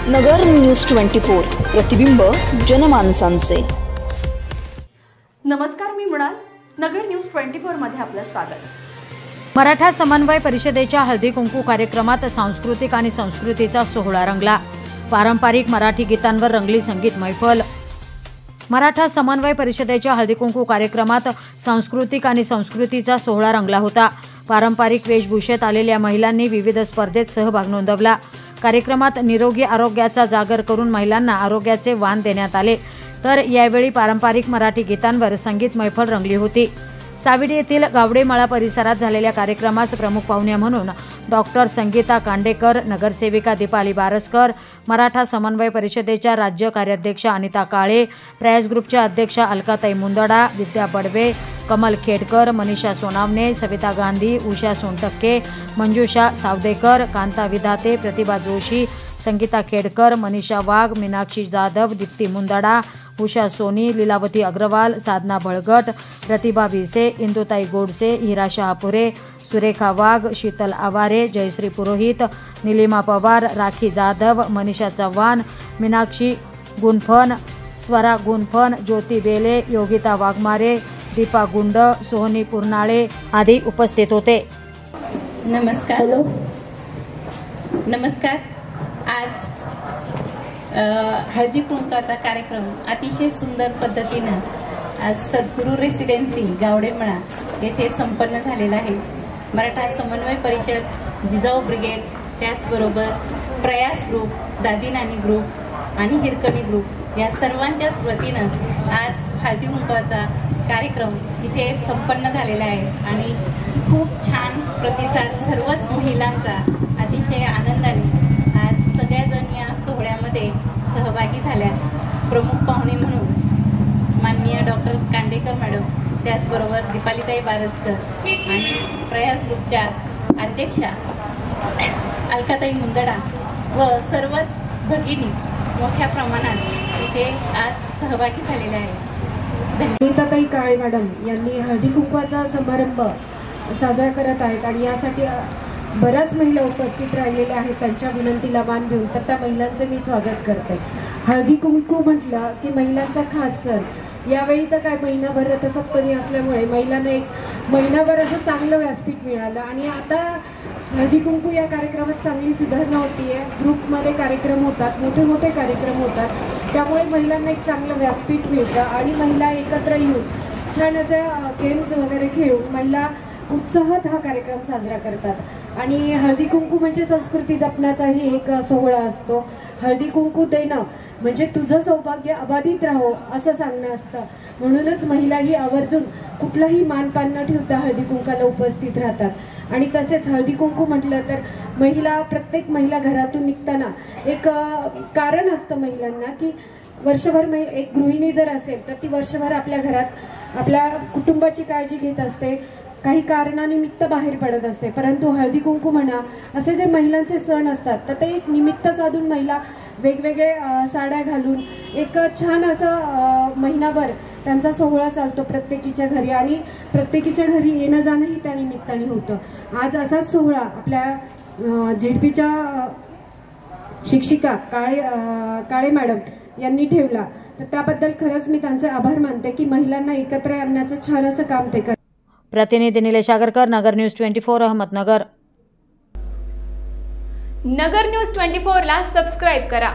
नगर news 24 प्रतिबिंब जनमानसांचे। नमस्कार, मी मृणाल। नगर news 24 मध्ये आपलं स्वागत। मराठा समन्वय परिषदेच्या हळदी कुंकू कार्यक्रमात सांस्कृतिक आणि संस्कृतीचा सोहळा रंगला। पारंपरिक मराठी गीतांवर रंगली संगीत मैफल। मराठा समन्वय परिषदेच्या हळदी कुंकू कार्यक्रमात सांस्कृतिक आणि संस्कृतीचा सोहळा रंगला होता। पारंपरिक वेशभूषेत आलेल्या महिलांनी विविध स्पर्धेत सहभाग नोंदवला। कार्यक्रमात निरोगी आरोग्याचा जागर करून महिलांना आरोग्याचे वाण देण्यात आले। तर यावेळी पारंपरिक मराठी गीतांवर संगीत मैफल रंगली होती। साविडी येथील गावडेमाळा परिसरात झालेल्या कार्यक्रमास प्रमुख पाहुण्या म्हणून डॉक्टर संगीता कांडेकर, नगरसेविका दीपाली बारसकर, मराठा समन्वय परिषदेच्या राज्य कार्याध्यक्षा अनिता काळे, प्रयास ग्रुपच्या अध्यक्षा अलकाताई मुंदडा, विद्या बडवे, कमल खेडकर, मनीषा सोनावणे, सविता गांधी, उषा सोनटक्के, मंजुषा सावदेकर, कांता विधाते, प्रतिभा जोशी, संगीता खेडकर, मनीषा वाघ, मीनाक्षी जाधव, दीप्ती मुंदडा, उषा सोनी, लीलावती अग्रवाल, साधना बळगट, प्रतिभा भिसे, इंदुताई गोडसे, हिरा शहापुरे, सुरेखा वाघ, शीतल आवारे, जयश्री पुरोहित, निलिमा पवार, राखी जाधव, मनीषा चव्हाण, मीनाक्षी गुंफन, स्वरा गुंफन, ज्योती बेले, योगिता वाघमारे, दीपा गुंड, सोहनी पुरनाळे आदी उपस्थित होते। नमस्कार। आज हळदी कुंकाचा कार्यक्रम अतिशय सुंदर पद्धतीने आज सद्गुरू रेसिडेन्सी गावडेमाळा येथे संपन्न झालेला आहे। मराठा समन्वय परिषद, जिजाऊ ब्रिगेड, त्याचबरोबर प्रयास ग्रुप, दादी नानी ग्रुप आणि हिरकणी ग्रुप या सर्वांच्याच वतीने आज हळदी कुंकाचा कार्यक्रम इथे संपन्न झालेला आहे आणि खूप छान प्रतिसाद सर्वच महिलांचा अतिशय आनंदाने आज सगळ्याजण या सोहळ्यामध्ये सहभागी झाल्या। प्रमुख पाहुणे म्हणून माननीय डॉक्टर कांडेकर मॅडम, त्याचबरोबर दीपालीताई बारसकर आणि प्रयास ग्रुपच्या अध्यक्षा अलकाताई मुंदडा व सर्वच भगिनी मोठ्या प्रमाणात इथे आज सहभागी झालेल्या आहेत। अनिताताई काळे मॅडम यांनी हळदी कुंकवाचा समारंभ साजरा करत आहेत आणि यासाठी बऱ्याच महिला उपस्थित राहिलेल्या आहेत। त्यांच्या विनंतीला मान देऊन तर त्या महिलांचे मी स्वागत करते। हळदी कुंकू म्हटलं की महिलांचा खास सण। यावेळी तर काय महिनाभर रथसप्तमी असल्यामुळे महिलांना एक महिनाभर असं चांगलं व्यासपीठ मिळालं आणि आता हळदी कुंकू या कार्यक्रमात चांगली सुधारणा होतीये। ग्रुपमध्ये कार्यक्रम होतात, मोठे मोठे कार्यक्रम होतात, त्यामुळे महिलांना एक चांगलं व्यासपीठ मिळतं आणि महिला एकत्र येऊन छान असे गेम्स वगैरे खेळून महिला उत्साहात हा कार्यक्रम साजरा करतात। आणि हळदी कुंकू म्हणजे संस्कृती जपण्याचाही एक सोहळा असतो। हळदी कुंकू देणं म्हणजे तुझं सौभाग्य अबाधित राहो असं सांगणं असतं। म्हणूनच महिलाही आवर्जून कुठलाही मानपान न ठेवता हळदी कुंकाला उपस्थित राहतात। आणि तसेच हळदी कुंकू म्हटलं तर प्रत्येक महिला घरातून निघताना एक कारण असतं महिलांना की वर्षभर एक गृहिणी जर असेल तर ती वर्षभर आपल्या घरात आपल्या कुटुंबाची काळजी घेत असते, काही कारणानिमित्त बाहेर पडत असते। परंतु हळदी कुंकू म्हणा असे जे महिलांचे सण असतात तर ते एक निमित्त साधून महिला वेगवेगळे साड्या घालून एक छान असं महिनाभर त्यांचा सोहळा चालतो प्रत्येकीच्या घरी आणि प्रत्येकीच्या घरी येणं जाणंही त्या निमित्ताने होतं। आज असाच सोहळा आपल्या झेडपीच्या शिक्षिका काळे मॅडम यांनी ठेवला, तर त्याबद्दल खरंच मी त्यांचे आभार मानते की महिलांना एकत्र आणण्याचं छान असं काम ते करतात। प्रतिनिधी निलेश आगरकर, नगर न्यूज 24, अहमदनगर। नगर न्यूज 24 ला सबस्क्राइब करा।